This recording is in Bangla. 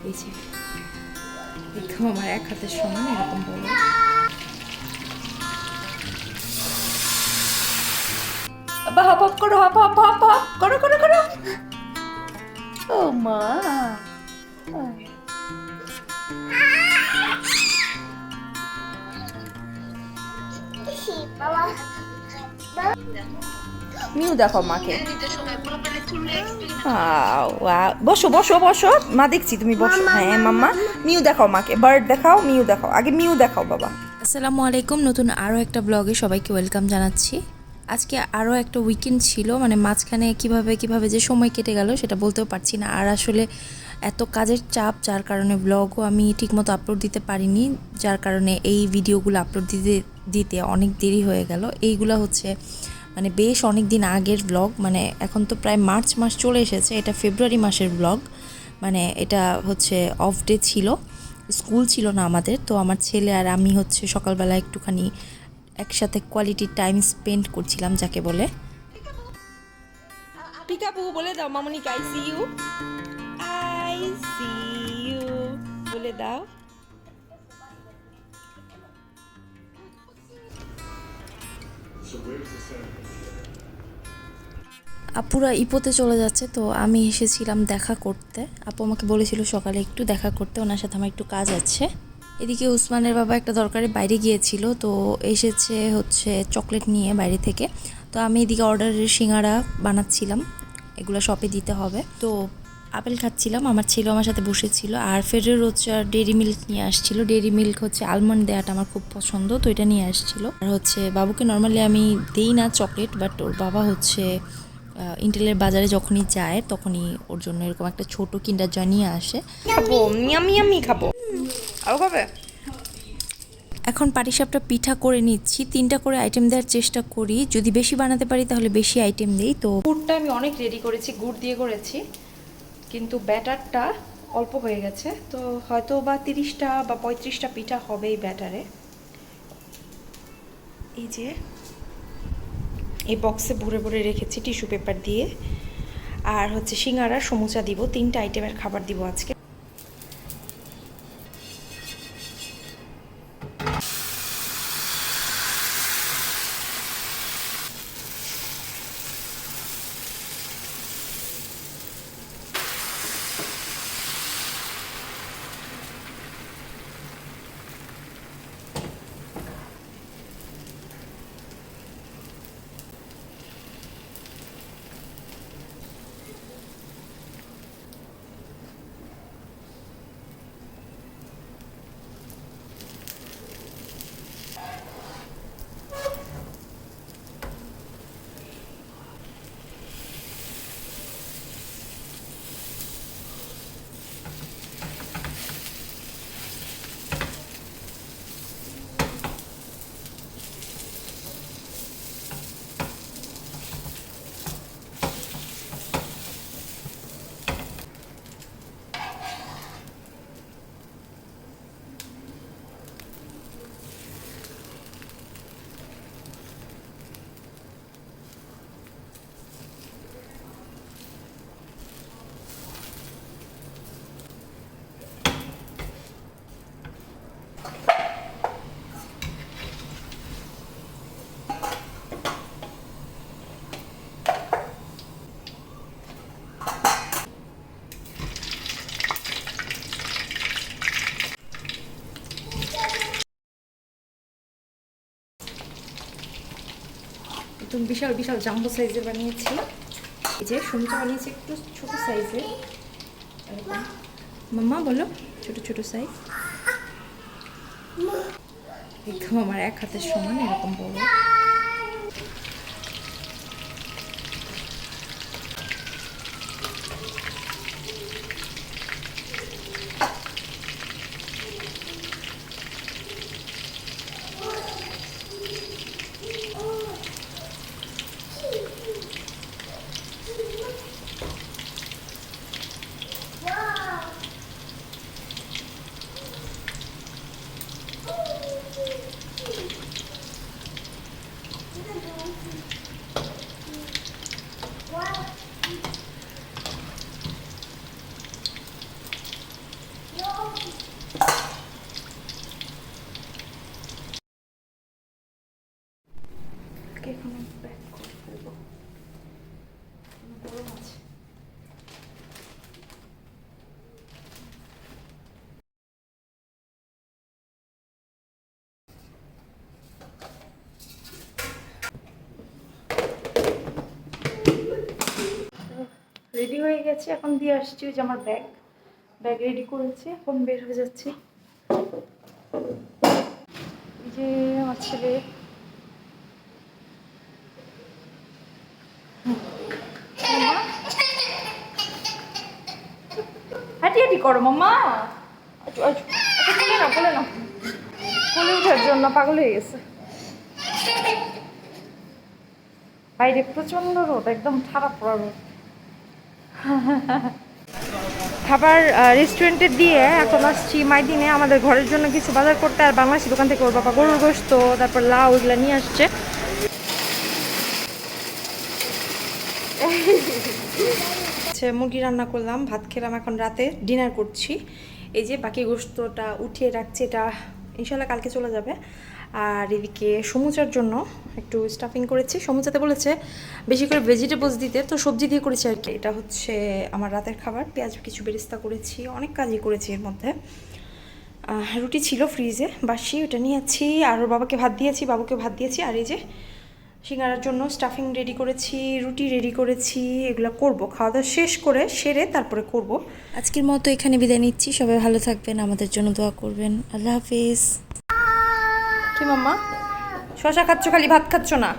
এই যে একদম আমার এক হাতের সমান এরকম বড়। বাবা হপ হপ করো, হপ হপ হপ হপ করো করো করো। ও মা মিউ দেখো মাকে। বসো বসো বসো, মা দেখছি তুমি বসো। হ্যাঁ মাম্মা, মিউ দেখাও মাকে, বার্ড দেখাও, মিউ দেখাও, আগে মিউ দেখাও বাবা। আসসালামু আলাইকুম, নতুন আরও একটা ব্লগে সবাইকে ওয়েলকাম জানাচ্ছি। আজকে আরও একটা উইকেন্ড ছিল, মানে মাঝখানে কিভাবে যে সময় কেটে গেল সেটা বলতেও পারছি না। আর আসলে এত কাজের চাপ, যার কারণে ব্লগও আমি ঠিকমতো আপলোড দিতে পারিনি, যার কারণে এই ভিডিওগুলো আপলোড দিতে অনেক দেরি হয়ে গেল। এইগুলো হচ্ছে মানে বেশ অনেক দিন আগের ব্লগ, মানে এখন তো প্রায় মার্চ মাস চলে এসেছে, এটা ফেব্রুয়ারি মাসের ব্লগ। মানে এটা হচ্ছে অফ ডে ছিল, স্কুল ছিল না আমাদের, তো আমার ছেলে আর আমি হচ্ছে সকালবেলা একটুখানি একসাথে কোয়ালিটি টাইম স্পেন্ড করছিলাম যাকে বলে। পিকাবু বলে দাও মামনিকে, I see you, I see you বলে দাও। আপুরা ইপোতে চলে যাচ্ছে, তো আমি এসেছিলাম দেখা করতে। আপু আমাকে বলেছিল সকালে একটু দেখা করতে, ওনার সাথে আমার একটু কাজ আছে। এদিকে উসমানের বাবা একটা দরকারে বাইরে গিয়েছিল, তো এসেছে হচ্ছে চকলেট নিয়ে বাইরে থেকে। তো আমি এদিকে অর্ডারের সিঙ্গারা বানাচ্ছিলাম, এগুলো শপে দিতে হবে। তো আপেল খাচ্ছিলাম, আমার ছেলে আমার সাথে বসেছিল। আর ফেরের হচ্ছে ডেরি মিল্ক নিয়ে আসছিল। ডেরি মিল্ক হচ্ছে আলমন্ড দেওয়াটা আমার খুব পছন্দ, তো এটা নিয়ে আসছিল। আর হচ্ছে বাবুকে নর্মালি আমি দেই না চকলেট, বাট ওর বাবা হচ্ছে ইন্টেলের বাজারে যখনই যায় তখনই ওর জন্য এরকম একটা ছোট কিন্ডার জয় নিয়ে আসে। খাবো মিয়ামি আমি খাবো, আরো খাবে। এখন পাটিসাপটা পিঠা করে নিচ্ছি, 3টা করে আইটেম দেওয়ার চেষ্টা করি, যদি বেশি বানাতে পারি তাহলে বেশি আইটেম দিই। তো গুড়টা আমি অনেক রেডি করেছি, গুড় দিয়ে করেছি, কিন্তু ব্যাটারটা অল্প হয়ে গেছে, তো হয়তো বা 30টা বা 35টা পিঠা হবে এই ব্যাটারে। এই যে এই বক্সে ভরে ভরে রেখেছি টিস্যু পেপার দিয়ে। আর হচ্ছে সিঙ্গারা সমুচা দিব, 3টা আইটেমের খাবার দিব আজকে। একদম বিশাল বিশাল জাম্বো সাইজের বানিয়েছি। এই যে সমুচা বানিয়েছি একটু ছোট সাইজের। মাম্মা বলো, ছোট ছোট সাইজ, একদম আমার এক হাতের সমান এরকম বড়। রেডি হয়ে গেছে, এখন দিয়ে আসছি। ওই যে আমার ব্যাগ রেডি করেছি, এখন বের হয়ে যাচ্ছি। এই যে আমার ছেলে, হাঁটি হাঁটি করো মাম্মা। আচ্ছা বলে না কোলে ওঠার জন্য পাগল হয়ে গেছে। বাইরে প্রচন্ড রোদ, একদম ঠাড়া পড়া রোদ। খাবার রেস্টুরেন্টে দিয়ে এখন আসছি মাইদিনে আমাদের ঘরের জন্য কিছু বাজার করতে। আর বাংলাদেশি দোকান থেকে ওর বাবা গরুর গোশত, তারপর লাউ, এগুলো নিয়ে আসছে। মুরগি রান্না করলাম, ভাত খেলাম, এখন রাতে ডিনার করছি। এই যে বাকি গোশতটা উঠিয়ে রাখছি, এটা ইনশাল্লাহ কালকে চলে যাবে। আর এদিকে সমুচার জন্য একটু স্টাফিং করেছি। সমুচাতে বলেছে বেশি করে ভেজিটেবলস দিতে, তো সবজি দিয়ে করেছি আর কি। এটা হচ্ছে আমার রাতের খাবার। পেঁয়াজ কিছু বেরেস্তা করেছি, অনেক কাজই করেছি এর মধ্যে। রুটি ছিল ফ্রিজে বাসি, ওটা নিয়েছি। আর ওর বাবাকে ভাত দিয়েছি, বাবুকে ভাত দিয়েছি। আর এই যে সিঙ্গারার জন্য স্টাফিং রেডি করেছি, রুটি রেডি করেছি। এগুলো করব, খাওয়া দাওয়া শেষ করে সেরে তারপরে করব। আজকের মতো এখানে বিদায় নিচ্ছি। সবাই ভালো থাকবেন, আমাদের জন্য দোয়া করবেন। আল্লাহ হাফিজ। কি মাম্মা, শশা খাচ্ছ খালি, ভাত খাচ্ছ না?